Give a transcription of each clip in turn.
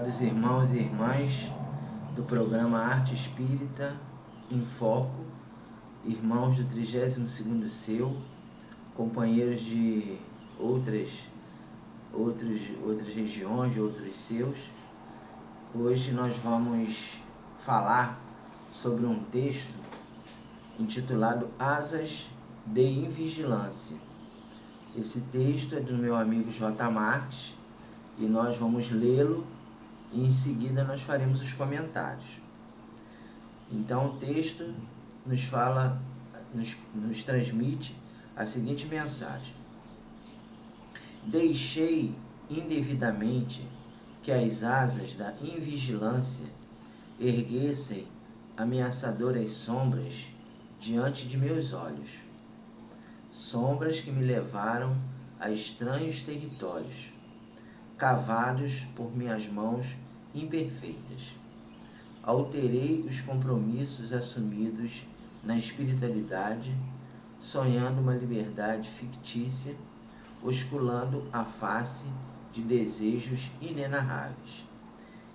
Caros irmãos e irmãs do programa Arte Espírita em Foco, irmãos do 32º Seu, companheiros de outras regiões, de outros seus, hoje nós vamos falar sobre um texto intitulado Asas de Invigilância. Esse texto é do meu amigo J. Marques e nós vamos lê-lo e em seguida nós faremos os comentários. Então o texto nos transmite a seguinte mensagem: deixei indevidamente que as asas da invigilância erguessem ameaçadoras sombras diante de meus olhos, sombras que me levaram a estranhos territórios, cavados por minhas mãos imperfeitas. Alterei os compromissos assumidos na espiritualidade, sonhando uma liberdade fictícia, osculando a face de desejos inenarráveis,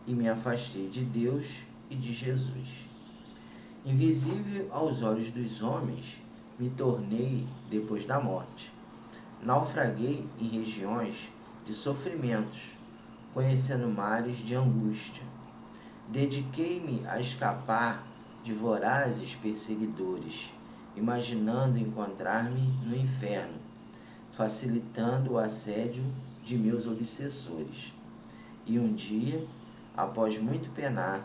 e me afastei de Deus e de Jesus. Invisível aos olhos dos homens, me tornei depois da morte. Naufraguei em regiões de sofrimentos, conhecendo mares de angústia. Dediquei-me a escapar de vorazes perseguidores, imaginando encontrar-me no inferno, facilitando o assédio de meus obsessores. E um dia, após muito penar,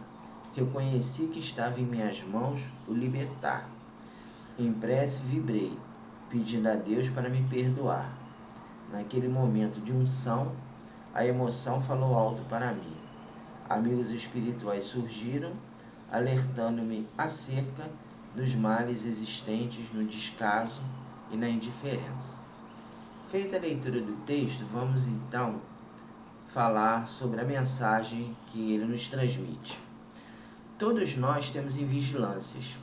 reconheci que estava em minhas mãos o libertar. Em prece vibrei, pedindo a Deus para me perdoar. Naquele momento de unção, a emoção falou alto para mim. Amigos espirituais surgiram, alertando-me acerca dos males existentes no descaso e na indiferença. Feita a leitura do texto, vamos então falar sobre a mensagem que ele nos transmite. Todos nós temos invigilâncias.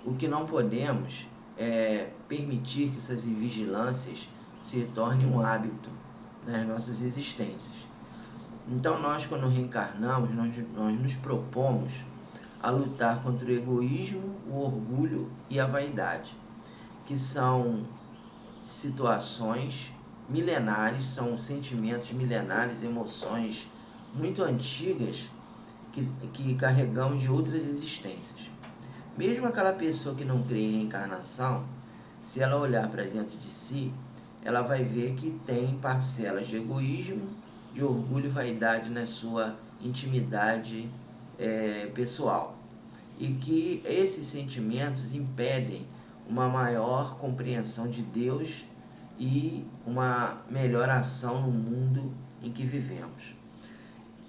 O que não podemos é permitir que essas invigilâncias se tornem um hábito nas nossas existências. Então nós, quando reencarnamos, nós nos propomos a lutar contra o egoísmo, o orgulho e a vaidade, que são situações milenares, são sentimentos milenares, emoções muito antigas que carregamos de outras existências. Mesmo aquela pessoa que não crê em reencarnação, se ela olhar para dentro de si, ela vai ver que tem parcelas de egoísmo, de orgulho e vaidade na sua intimidade pessoal. E que esses sentimentos impedem uma maior compreensão de Deus e uma melhor ação no mundo em que vivemos.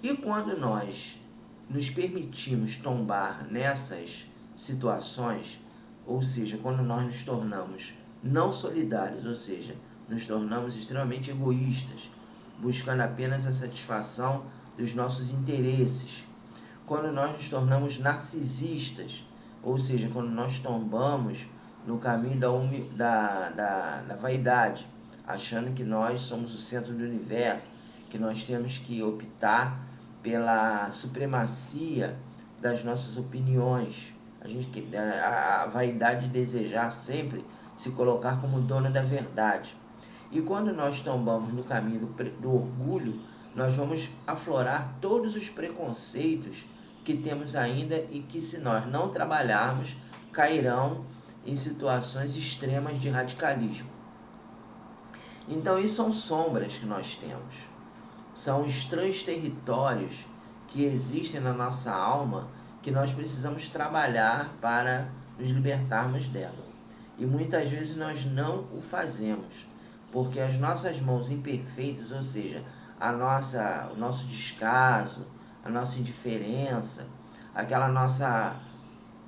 E quando nós nos permitimos tombar nessas situações, ou seja, quando nós nos tornamos não solidários, ou seja, nos tornamos extremamente egoístas, buscando apenas a satisfação dos nossos interesses, quando nós nos tornamos narcisistas, ou seja, quando nós tombamos no caminho da vaidade, achando que nós somos o centro do universo, que nós temos que optar pela supremacia das nossas opiniões, a vaidade de desejar sempre se colocar como dono da verdade. E quando nós tombamos no caminho do orgulho, nós vamos aflorar todos os preconceitos que temos ainda e que, se nós não trabalharmos, cairão em situações extremas de radicalismo. Então, isso são sombras que nós temos. São estranhos territórios que existem na nossa alma que nós precisamos trabalhar para nos libertarmos dela. E muitas vezes nós não o fazemos, porque as nossas mãos imperfeitas, ou seja, o nosso descaso, a nossa indiferença,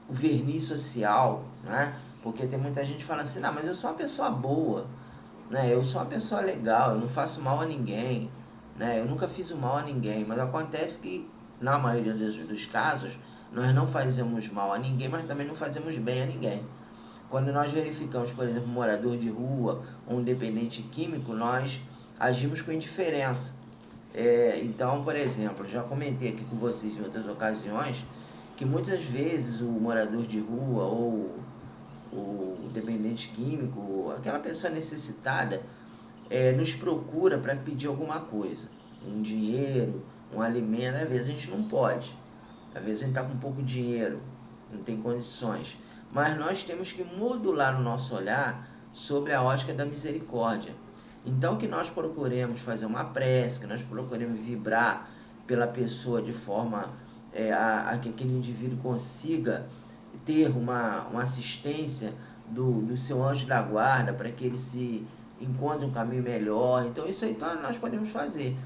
o verniz social, né? Porque tem muita gente que fala assim, não, mas eu sou uma pessoa boa, né? Eu sou uma pessoa legal, eu não faço mal a ninguém, né? Eu nunca fiz o mal a ninguém, mas acontece que, na maioria dos casos, nós não fazemos mal a ninguém, mas também não fazemos bem a ninguém. Quando nós verificamos, por exemplo, um morador de rua ou um dependente químico, nós agimos com indiferença. Então, por exemplo, já comentei aqui com vocês em outras ocasiões que muitas vezes o morador de rua ou o dependente químico, aquela pessoa necessitada, nos procura para pedir alguma coisa, um dinheiro, um alimento. Às vezes a gente não pode, às vezes a gente está com pouco dinheiro, não tem condições, mas nós temos que modular o nosso olhar sobre a ótica da misericórdia. Então que nós procuremos fazer uma prece, que nós procuremos vibrar pela pessoa de forma a que aquele indivíduo consiga ter uma assistência do seu anjo da guarda para que ele se encontre um caminho melhor. Então isso aí nós podemos fazer.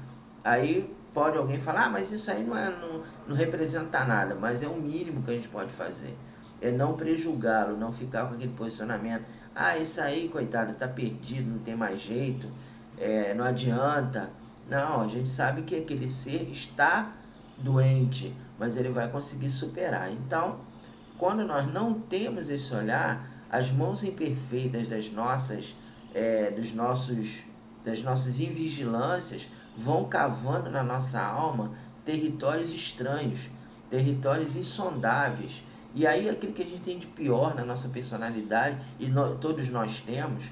Aí pode alguém falar, mas isso aí não representa nada, mas é o mínimo que a gente pode fazer. É não prejulgá-lo, não ficar com aquele posicionamento. Ah, isso aí, coitado, está perdido, não tem mais jeito, não adianta. Não, a gente sabe que aquele ser está doente, mas ele vai conseguir superar. Então, quando nós não temos esse olhar, as mãos imperfeitas das nossas invigilâncias vão cavando na nossa alma territórios estranhos, territórios insondáveis. E aí aquilo que a gente tem de pior na nossa personalidade, e todos nós temos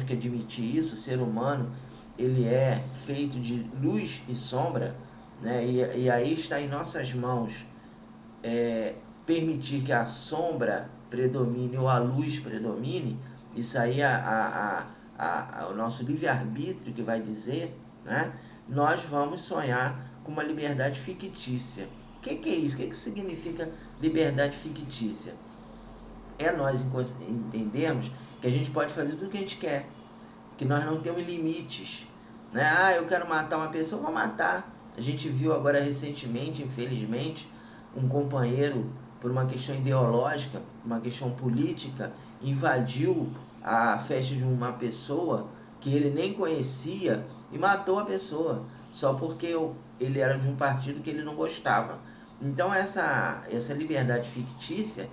que admitir isso, o ser humano, ele é feito de luz e sombra, né? E aí está em nossas mãos permitir que a sombra predomine ou a luz predomine. Isso aí o nosso livre-arbítrio que vai dizer, né? Nós vamos sonhar com uma liberdade fictícia. O que é isso? O que significa liberdade fictícia? É nós entendermos que a gente pode fazer tudo o que a gente quer, que nós não temos limites, né? Ah, eu quero matar uma pessoa, vou matar. A gente viu agora recentemente, infelizmente, um companheiro, por uma questão ideológica, uma questão política, invadiu a festa de uma pessoa que ele nem conhecia e matou a pessoa, só porque ele era de um partido que ele não gostava. Então essa liberdade fictícia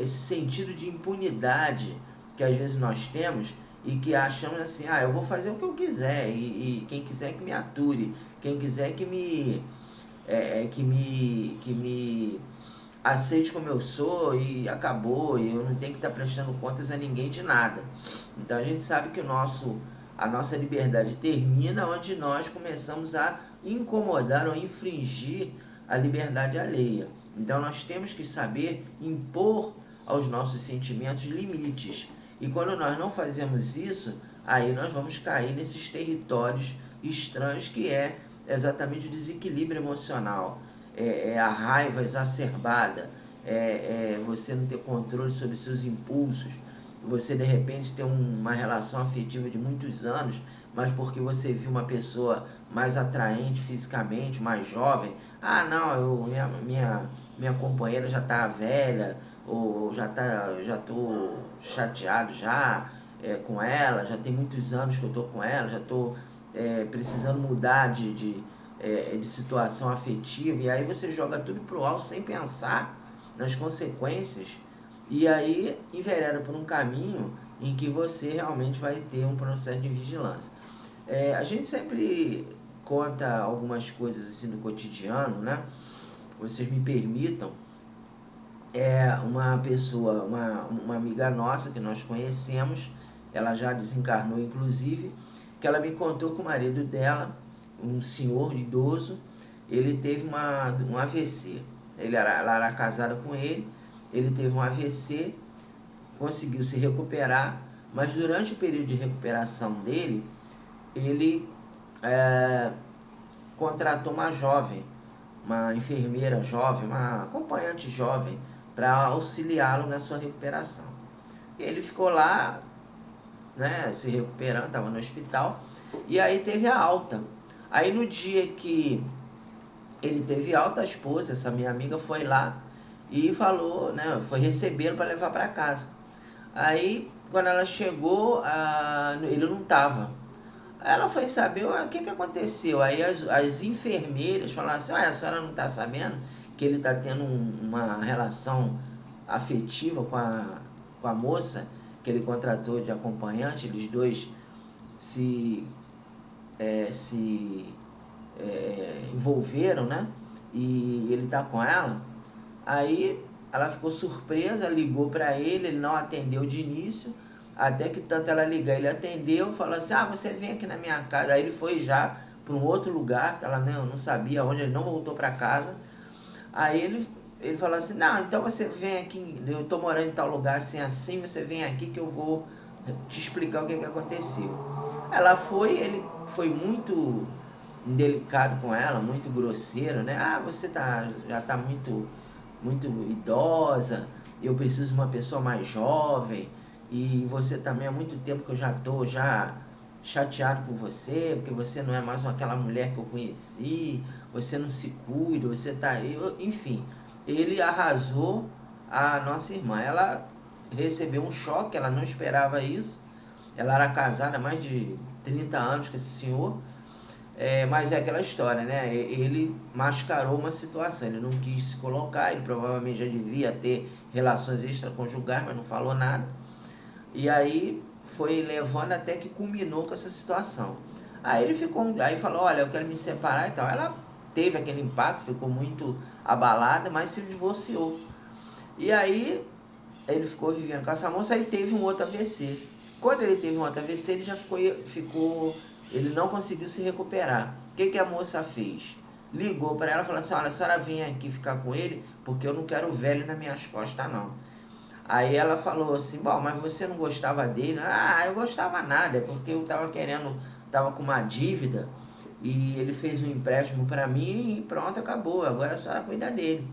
esse sentido de impunidade que às vezes nós temos e que achamos assim, eu vou fazer o que eu quiser e quem quiser que me ature, quem quiser que me aceite como eu sou e acabou, e eu não tenho que estar prestando contas a ninguém de nada. Então a gente sabe que a nossa liberdade termina onde nós começamos a incomodar ou infringir a liberdade alheia. Então nós temos que saber impor aos nossos sentimentos limites. E quando nós não fazemos isso, aí nós vamos cair nesses territórios estranhos que é exatamente o desequilíbrio emocional, a raiva exacerbada, você não ter controle sobre seus impulsos, você de repente ter uma relação afetiva de muitos anos, mas porque você viu uma pessoa mais atraente fisicamente, mais jovem, minha companheira já está velha, ou já estou chateado já com ela, já tem muitos anos que eu estou com ela, já estou precisando mudar de situação afetiva, e aí você joga tudo pro alto sem pensar nas consequências, e aí envereda por um caminho em que você realmente vai ter um processo de vigilância. A gente sempre conta algumas coisas assim do cotidiano, né? Vocês me permitam. Uma pessoa, uma amiga nossa que nós conhecemos, ela já desencarnou inclusive, que ela me contou que o marido dela, um senhor idoso, ele teve um AVC. Ela era casada com ele teve um AVC, conseguiu se recuperar, mas durante o período de recuperação dele, ele contratou uma jovem, uma enfermeira jovem, uma acompanhante jovem, para auxiliá-lo na sua recuperação. E ele ficou lá, né, se recuperando, estava no hospital, e aí teve a alta. Aí no dia que ele teve alta, a esposa, essa minha amiga, foi lá e falou, né, foi recebê-lo para levar para casa. Aí, quando ela chegou, ele não estava. Ela foi saber o que aconteceu. Aí as enfermeiras falaram assim, a senhora não está sabendo que ele está tendo uma relação afetiva com a moça que ele contratou de acompanhante, eles dois se se envolveram, né? E ele tá com ela. Aí ela ficou surpresa, ligou para ele não atendeu de início, até que tanto ela ligar, ele atendeu, falou assim, você vem aqui na minha casa. Aí ele foi já para um outro lugar, que ela não sabia onde, ele não voltou para casa. Aí ele falou assim, não, então você vem aqui, eu tô morando em tal lugar assim, você vem aqui que eu vou te explicar o que aconteceu. Ela foi, ele foi muito indelicado com ela, muito grosseiro, né? Você já tá muito idosa, eu preciso de uma pessoa mais jovem, e você também há muito tempo que eu já tô chateado com você, porque você não é mais aquela mulher que eu conheci, você não se cuida, você tá aí, enfim. Ele arrasou a nossa irmã. Ela recebeu um choque, ela não esperava isso. Ela era casada há mais de 30 anos com esse senhor. Mas é aquela história, né? Ele mascarou uma situação, ele não quis se colocar, ele provavelmente já devia ter relações extraconjugais, mas não falou nada. E aí foi levando até que culminou com essa situação. Aí ele aí falou, olha, eu quero me separar e tal. Ela teve aquele impacto, ficou muito abalada, mas se divorciou. E aí ele ficou vivendo com essa moça, aí teve um outro AVC. Quando ele teve um outro AVC, ele já ele não conseguiu se recuperar. O que a moça fez? Ligou para ela e falou assim, olha, a senhora vem aqui ficar com ele, porque eu não quero velho nas minhas costas, não. Aí ela falou assim, bom, mas você não gostava dele? Eu gostava nada, porque eu tava com uma dívida, e ele fez um empréstimo para mim e pronto, acabou, agora a senhora cuida dele.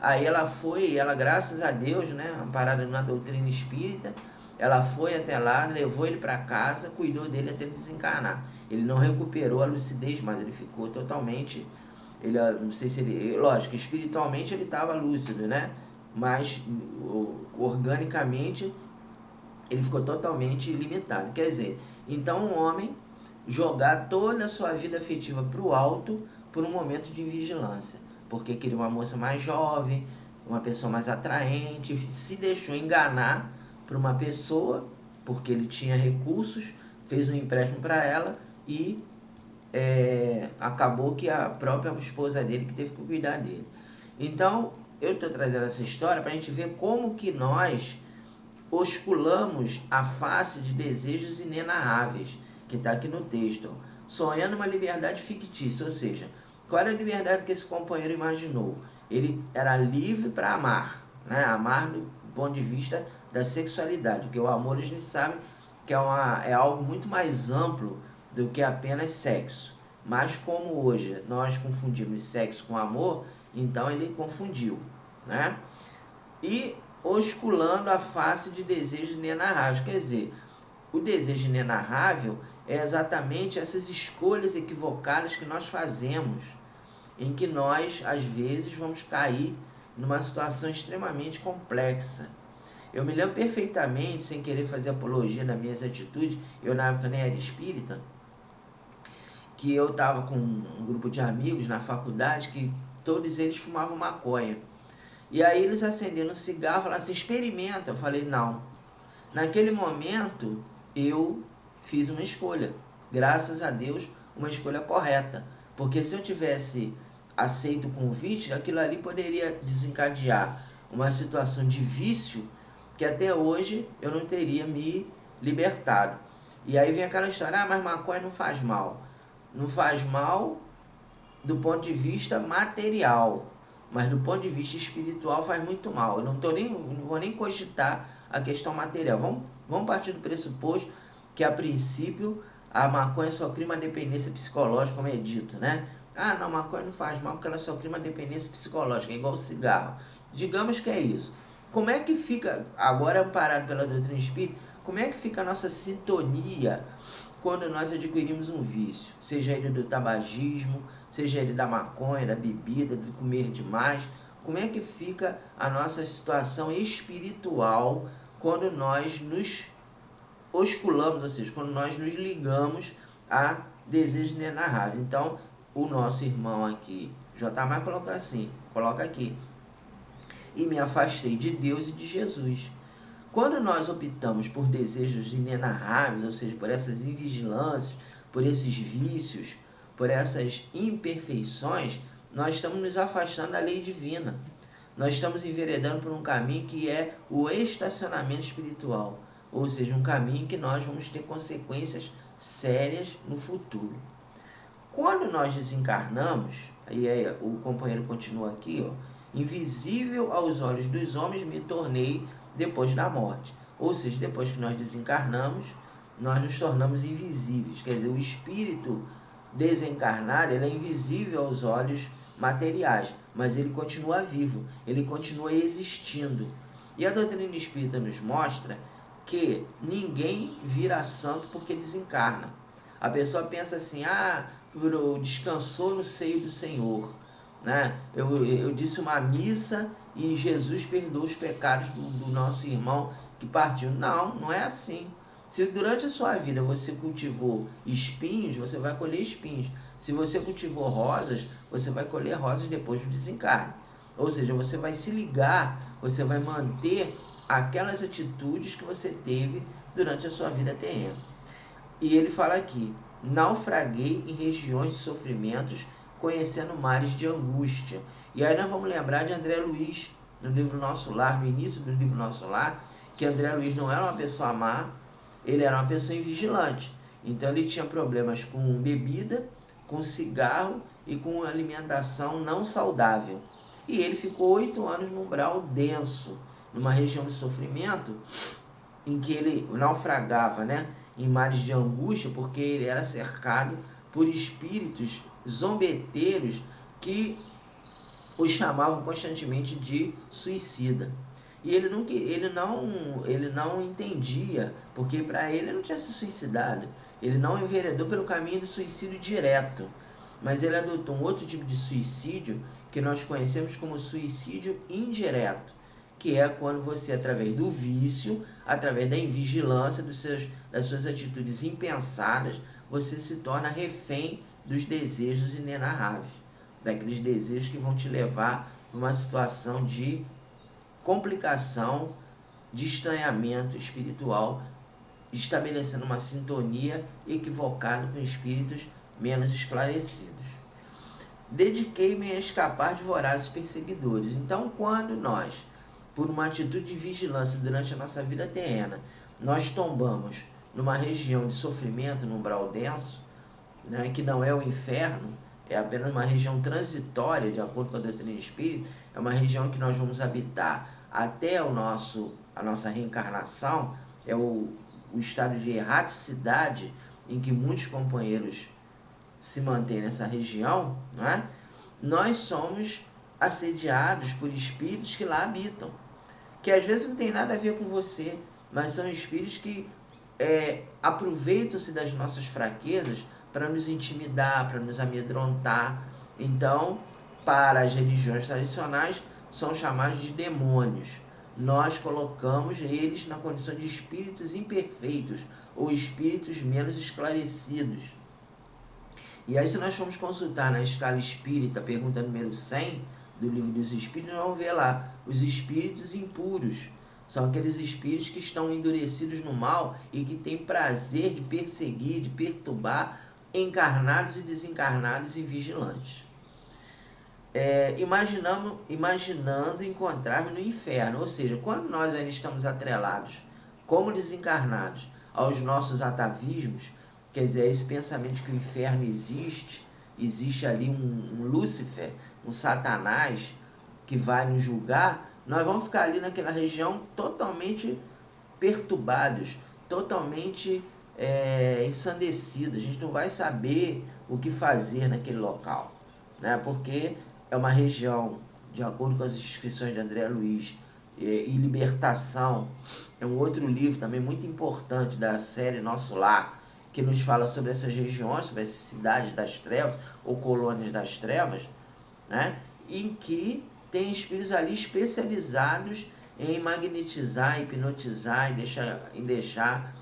Aí ela, graças a Deus, né, amparada na doutrina espírita, ela foi até lá, levou ele para casa, cuidou dele até ele desencarnar. Ele não recuperou a lucidez, mas ele ficou totalmente, não sei se lógico, espiritualmente ele estava lúcido, né? Mas organicamente ele ficou totalmente limitado. Quer dizer, então um homem jogar toda a sua vida afetiva para o alto por um momento de vigilância, porque queria uma moça mais jovem, uma pessoa mais atraente, se deixou enganar por uma pessoa, porque ele tinha recursos, fez um empréstimo para ela e acabou que a própria esposa dele que teve que cuidar dele. Então, eu estou trazendo essa história para a gente ver como que nós osculamos a face de desejos inenarráveis, que está aqui no texto, sonhando uma liberdade fictícia, ou seja, qual era a liberdade que esse companheiro imaginou? Ele era livre para amar, né? Amar do ponto de vista da sexualidade, porque o amor a gente sabe que é algo muito mais amplo do que apenas sexo. Mas como hoje nós confundimos sexo com amor, então ele confundiu, né? E osculando a face de desejos inenarráveis. Quer dizer, o desejo inenarrável é exatamente essas escolhas equivocadas que nós fazemos, em que nós, às vezes, vamos cair numa situação extremamente complexa. Eu me lembro perfeitamente, sem querer fazer apologia das minhas atitudes, eu na época nem era espírita, que eu estava com um grupo de amigos na faculdade que todos eles fumavam maconha. E aí eles acenderam um cigarro e falaram assim, experimenta. Eu falei, não. Naquele momento, eu fiz uma escolha. Graças a Deus, uma escolha correta. Porque se eu tivesse aceito o convite, aquilo ali poderia desencadear uma situação de vício que até hoje eu não teria me libertado. E aí vem aquela história, mas maconha não faz mal. Não faz mal do ponto de vista material, mas do ponto de vista espiritual faz muito mal. Eu não vou nem cogitar a questão material. Vamos partir do pressuposto que, a princípio, a maconha só cria uma dependência psicológica, como é dito, né? Não, maconha não faz mal porque ela só cria uma dependência psicológica, é igual o cigarro. Digamos que é isso. Como é que fica, agora amparado pela doutrina espírita, como é que fica a nossa sintonia quando nós adquirimos um vício? Seja ele do tabagismo, seja ele da maconha, da bebida, de comer demais. Como é que fica a nossa situação espiritual quando nós nos osculamos, ou seja, quando nós nos ligamos a desejos inenarráveis? Então, o nosso irmão aqui, J. Mar, coloca assim, coloca aqui, e me afastei de Deus e de Jesus. Quando nós optamos por desejos inenarráveis, ou seja, por essas invigilâncias, por esses vícios, por essas imperfeições, nós estamos nos afastando da lei divina. Nós estamos enveredando por um caminho que é o estacionamento espiritual, ou seja, um caminho que nós vamos ter consequências sérias no futuro. Quando nós desencarnamos, e aí o companheiro continua aqui, ó, invisível aos olhos dos homens me tornei depois da morte. Ou seja, depois que nós desencarnamos, nós nos tornamos invisíveis. Quer dizer, o espírito desencarnado, ele é invisível aos olhos materiais, mas ele continua vivo, ele continua existindo. E a doutrina espírita nos mostra que ninguém vira santo porque desencarna. A pessoa pensa assim, descansou no seio do Senhor, né? Eu disse uma missa e Jesus perdoou os pecados do nosso irmão que partiu. Não, não é assim. Se durante a sua vida você cultivou espinhos, você vai colher espinhos. Se você cultivou rosas, você vai colher rosas depois do desencarne. Ou seja, você vai se ligar, você vai manter aquelas atitudes que você teve durante a sua vida terrena. E ele fala aqui, naufraguei em regiões de sofrimentos, conhecendo mares de angústia. E aí nós vamos lembrar de André Luiz, no livro Nosso Lar, no início do livro Nosso Lar, que André Luiz não era uma pessoa má, ele era uma pessoa invigilante. Então ele tinha problemas com bebida, com cigarro e com alimentação não saudável. E ele ficou 8 anos num umbral denso, numa região de sofrimento, em que ele naufragava, né, em mares de angústia, porque ele era cercado por espíritos zombeteiros que o chamavam constantemente de suicida. E ele não entendia, porque para ele não tinha se suicidado. Ele não enveredou pelo caminho do suicídio direto, mas ele adotou um outro tipo de suicídio que nós conhecemos como suicídio indireto, que é quando você, através do vício, através da invigilância das suas atitudes impensadas, você se torna refém dos desejos inenarráveis, daqueles desejos que vão te levar a uma situação de complicação, de estranhamento espiritual, estabelecendo uma sintonia equivocada com espíritos menos esclarecidos. Dediquei-me a escapar de vorazes perseguidores. Então, quando nós, por uma atitude de vigilância durante a nossa vida terrena, nós tombamos numa região de sofrimento, num umbral denso, né, que não é o inferno, é apenas uma região transitória, de acordo com a doutrina espírita, é uma região que nós vamos habitar até a nossa reencarnação, é o estado de erraticidade em que muitos companheiros se mantêm nessa região, né? Nós somos assediados por espíritos que lá habitam, que às vezes não tem nada a ver com você, mas são espíritos que aproveitam-se das nossas fraquezas para nos intimidar, para nos amedrontar. Então, para as religiões tradicionais, são chamados de demônios. Nós colocamos eles na condição de espíritos imperfeitos ou espíritos menos esclarecidos. E aí, se nós formos consultar na escala espírita, pergunta número 100 do Livro dos Espíritos, nós vamos ver lá os espíritos impuros. São aqueles espíritos que estão endurecidos no mal e que têm prazer de perseguir, de perturbar encarnados e desencarnados e vigilantes. Imaginando encontrar-me no inferno, ou seja, quando nós ainda estamos atrelados, como desencarnados, aos nossos atavismos, quer dizer, esse pensamento de que o inferno existe ali um Lúcifer, um Satanás que vai nos julgar, nós vamos ficar ali naquela região totalmente perturbados, totalmente ensandecidos. A gente não vai saber o que fazer naquele local, né? Porque é uma região, de acordo com as inscrições de André Luiz, e Libertação, é um outro livro também muito importante da série Nosso Lar, que nos fala sobre essas regiões, sobre essas cidades das trevas, ou colônias das trevas, né? Em que tem espíritos ali especializados em magnetizar, hipnotizar e deixar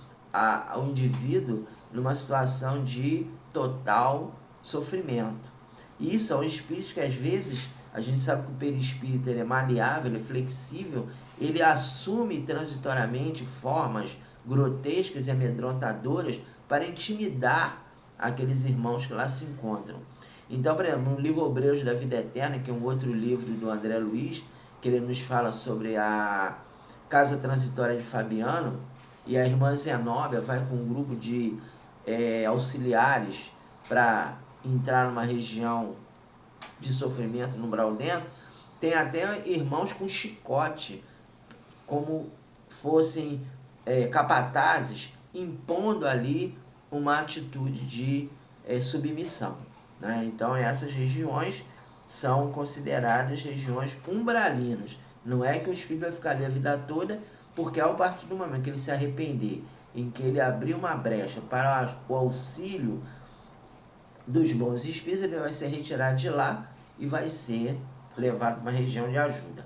o indivíduo numa situação de total sofrimento. E são espíritos que às vezes, a gente sabe que o perispírito ele é maleável, ele é flexível, ele assume transitoriamente formas grotescas e amedrontadoras para intimidar aqueles irmãos que lá se encontram. Então, por exemplo, no livro Obreiros da Vida Eterna, que é um outro livro do André Luiz, que ele nos fala sobre a casa transitória de Fabiano, e a irmã Zenóbia vai com um grupo de auxiliares para entrar numa região de sofrimento no umbral denso, tem até irmãos com chicote, como fossem capatazes, impondo ali uma atitude de submissão, né? Então essas regiões são consideradas regiões umbralinas. Não é que o espírito vai ficar ali a vida toda, porque a partir do momento que ele se arrepender, em que ele abrir uma brecha para o auxílio dos bons espíritos, ele vai ser retirado de lá e vai ser levado para uma região de ajuda,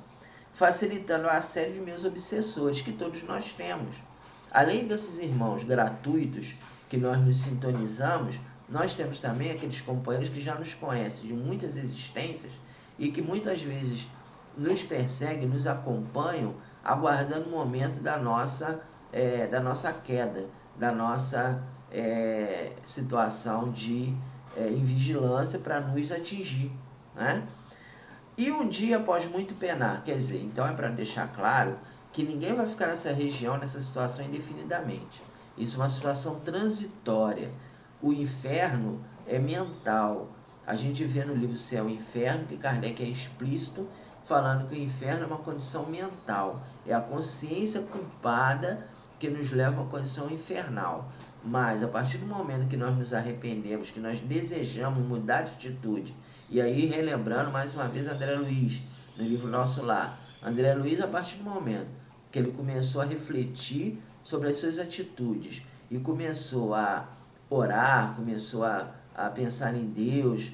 facilitando o assédio de meus obsessores, que todos nós temos. Além desses irmãos gratuitos que nós nos sintonizamos, nós temos também aqueles companheiros que já nos conhecem de muitas existências e que muitas vezes nos perseguem, nos acompanham, aguardando o momento da nossa queda, da nossa situação de invigilância para nos atingir, né? E um dia após muito penar, quer dizer, então é para deixar claro que ninguém vai ficar nessa região, nessa situação indefinidamente. Isso é uma situação transitória. O inferno é mental. A gente vê no livro Céu e Inferno que Kardec é explícito, falando que o inferno é uma condição mental. É a consciência culpada que nos leva a uma condição infernal. Mas a partir do momento que nós nos arrependemos, que nós desejamos mudar de atitude, e aí relembrando mais uma vez André Luiz, no livro Nosso Lar, André Luiz, a partir do momento que ele começou a refletir sobre as suas atitudes e começou a orar, começou a pensar em Deus,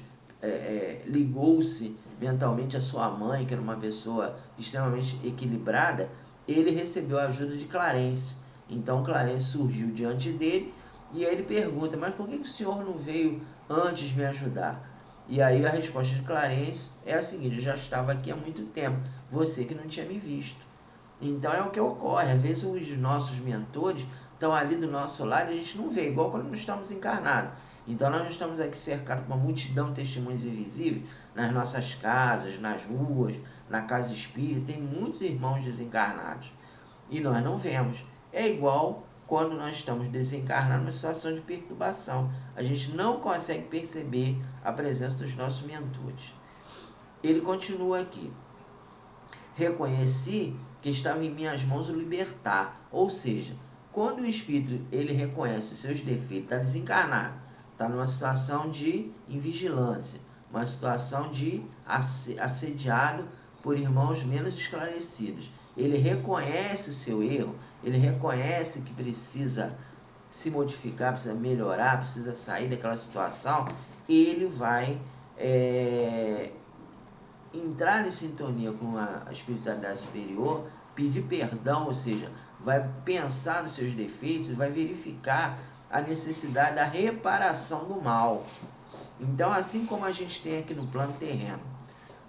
ligou-se mentalmente a sua mãe, que era uma pessoa extremamente equilibrada, ele recebeu a ajuda de Clarence. Então Clarence surgiu diante dele e ele pergunta: mas por que o senhor não veio antes me ajudar? E aí a resposta de Clarence é a seguinte: eu já estava aqui há muito tempo, você que não tinha me visto. Então é o que ocorre, às vezes os nossos mentores estão ali do nosso lado e a gente não vê, igual quando nós estamos encarnados. Então nós estamos aqui cercados por uma multidão de testemunhos invisíveis, nas nossas casas, nas ruas, na casa espírita, tem muitos irmãos desencarnados e nós não vemos. É igual quando nós estamos desencarnados numa situação de perturbação. A gente não consegue perceber a presença dos nossos mentores. Ele continua aqui: reconheci que estava em minhas mãos o libertar. Ou seja, quando o espírito ele reconhece os seus defeitos, está desencarnado, está numa situação de invigilância, uma situação de assediado por irmãos menos esclarecidos, ele reconhece o seu erro, ele reconhece que precisa se modificar, precisa melhorar, precisa sair daquela situação, ele vai entrar em sintonia com a espiritualidade superior, pedir perdão, ou seja, vai pensar nos seus defeitos, vai verificar a necessidade da reparação do mal. Então, assim como a gente tem aqui no plano terreno,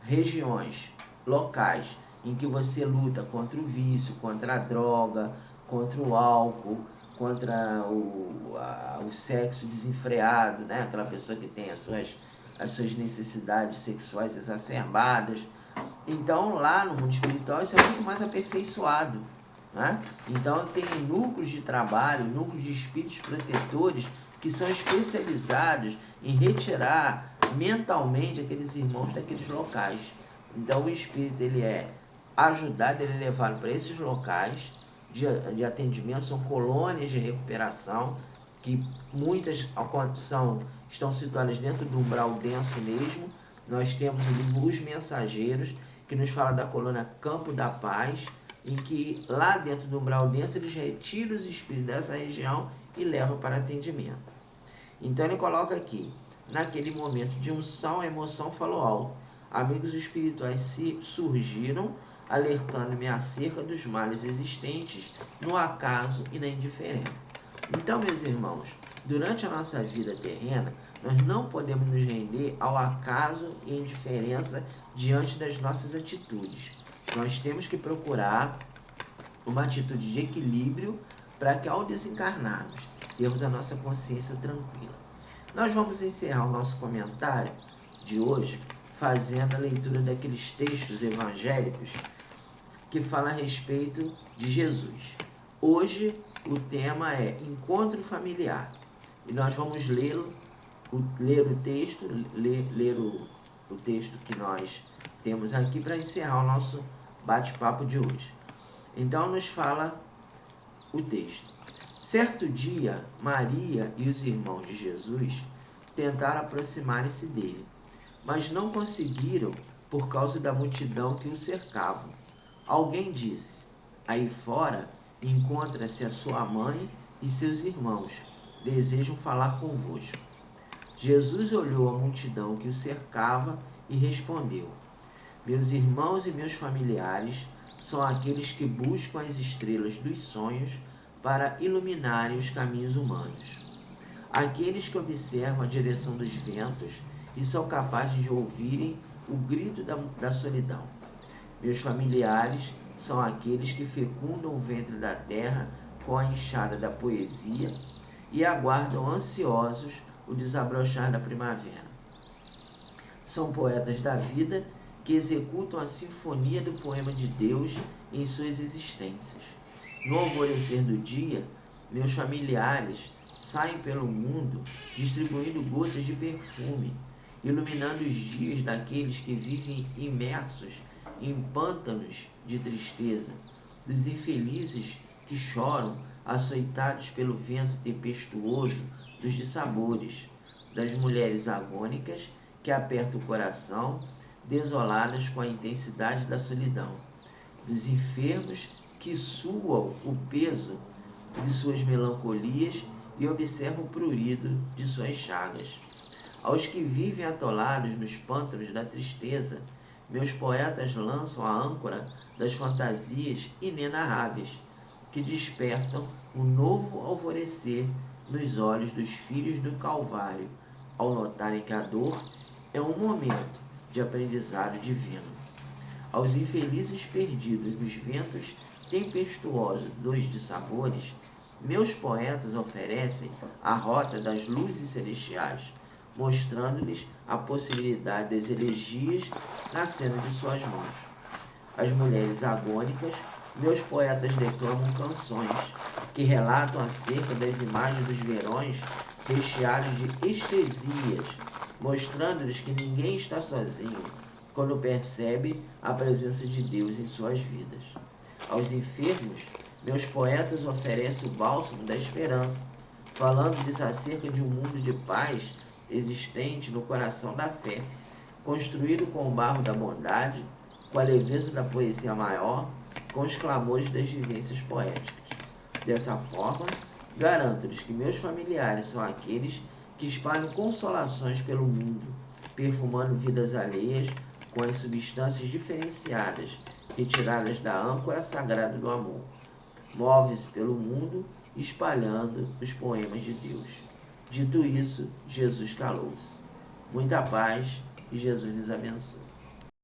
regiões, locais, em que você luta contra o vício, contra a droga, contra o álcool, contra o sexo desenfreado, né? Aquela pessoa que tem as suas necessidades sexuais exacerbadas. Então, lá no mundo espiritual, isso é muito mais aperfeiçoado, né? Então, tem núcleos de trabalho, núcleos de espíritos protetores que são especializados em retirar mentalmente aqueles irmãos daqueles locais. Então, o espírito ele é ajudado, ele é levado para esses locais de atendimento, são colônias de recuperação, que muitas estão situadas dentro do umbral denso mesmo. Nós temos o livro Os Mensageiros, que nos fala da colônia Campo da Paz, em que lá dentro do umbral denso eles retiram os espíritos dessa região e levam para atendimento. Então ele coloca aqui: naquele momento de unção, a emoção falou alto. Amigos espirituais se surgiram, alertando-me acerca dos males existentes no acaso e na indiferença. Então, meus irmãos, durante a nossa vida terrena, nós não podemos nos render ao acaso e à indiferença diante das nossas atitudes. Nós temos que procurar uma atitude de equilíbrio para que, ao desencarnarmos, temos a nossa consciência tranquila. Nós vamos encerrar o nosso comentário de hoje fazendo a leitura daqueles textos evangélicos que falam a respeito de Jesus. Hoje o tema é encontro familiar e nós vamos ler o texto que nós temos aqui para encerrar o nosso bate-papo de hoje. Então nos fala o texto. Certo dia, Maria e os irmãos de Jesus tentaram aproximar-se dele, mas não conseguiram por causa da multidão que o cercava. Alguém disse: aí fora encontra-se a sua mãe e seus irmãos. Desejam falar convosco. Jesus olhou a multidão que o cercava e respondeu: meus irmãos e meus familiares são aqueles que buscam as estrelas dos sonhos para iluminarem os caminhos humanos. Aqueles que observam a direção dos ventos e são capazes de ouvirem o grito da solidão. Meus familiares são aqueles que fecundam o ventre da terra com a enxada da poesia e aguardam ansiosos o desabrochar da primavera. São poetas da vida que executam a sinfonia do poema de Deus em suas existências. No alvorecer do dia, meus familiares saem pelo mundo distribuindo gotas de perfume, iluminando os dias daqueles que vivem imersos em pântanos de tristeza, dos infelizes que choram açoitados pelo vento tempestuoso dos dissabores, das mulheres agônicas que apertam o coração, desoladas com a intensidade da solidão, dos enfermos que suam o peso de suas melancolias e observam o prurido de suas chagas. Aos que vivem atolados nos pântanos da tristeza, meus poetas lançam a âncora das fantasias inenarráveis, que despertam um novo alvorecer nos olhos dos filhos do Calvário, ao notarem que a dor é um momento de aprendizado divino. Aos infelizes perdidos nos ventos tempestuosos dos dissabores, meus poetas oferecem a rota das luzes celestiais, mostrando-lhes a possibilidade das elegias nascendo de suas mãos. Às mulheres agônicas, meus poetas declamam canções que relatam acerca das imagens dos verões recheados de estesias, mostrando-lhes que ninguém está sozinho quando percebe a presença de Deus em suas vidas. Aos enfermos, meus poetas oferecem o bálsamo da esperança, falando-lhes acerca de um mundo de paz existente no coração da fé, construído com o barro da bondade, com a leveza da poesia maior, com os clamores das vivências poéticas. Dessa forma, garanto-lhes que meus familiares são aqueles que espalham consolações pelo mundo, perfumando vidas alheias com as substâncias diferenciadas, retiradas da âncora sagrada do amor. Move-se pelo mundo, espalhando os poemas de Deus. Dito isso, Jesus calou-se. Muita paz e Jesus nos abençoe.